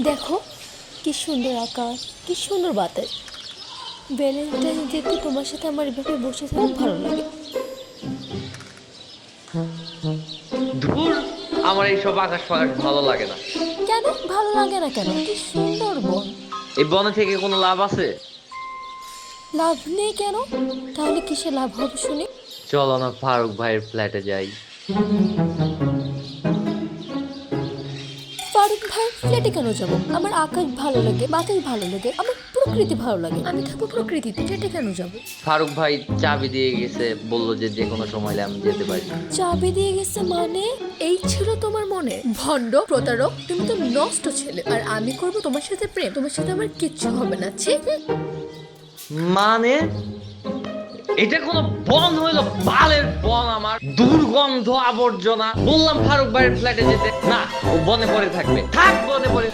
দেখো কি সুন্দর আকাশ, কি সুন্দর বাতাস। ভ্যালেন্টাইন ডেতে তোমার সাথে আমার এভাবে বসে থাকতে ভালো লাগে। ধুর, আমার এইসব আকাশ ফাকাশ ভালো লাগে না। কেন ভালো লাগে না কেন? কি সুন্দর বন। এই বনে থেকে কোনো লাভ আছে? লাভ নেই কেন? তাহলে কিসে লাভ হবে শুনি? চলো না ফারুক ভাইয়ের ফ্ল্যাটে যাই। ফারুক ভাই ফ্ল্যাটে কেন যাবো? আমার আকাশ ভালো লাগে, বাতাস ভালো লাগে, আমার প্রকৃতি ভালো লাগে, আমি থাকবো প্রকৃতিতে, ফ্ল্যাটে কেন যাবো? ফারুক ভাই চাবি দিয়ে গেছে, বললো যে যে কোনো সময় আমি যেতে পারি। চাবি দিয়ে গেছে মানে? এই ছিল তোমার মনে? ভণ্ড, প্রতারক, তুমি তো নষ্ট ছেলে। আর আমি করবো তোমার সাথে প্রেম? তোমার সাথে আমার কিচ্ছু হবে না, ছি। মানে এটা কোনো বন হইলো? বালের বন, আমার দুর্গন্ধ আবর্জনা। বললাম ফারুক ভাইয়ের ফ্ল্যাটে যেতে, না ও বনে পড়ে থাকবে। থাক বনে পড়ে।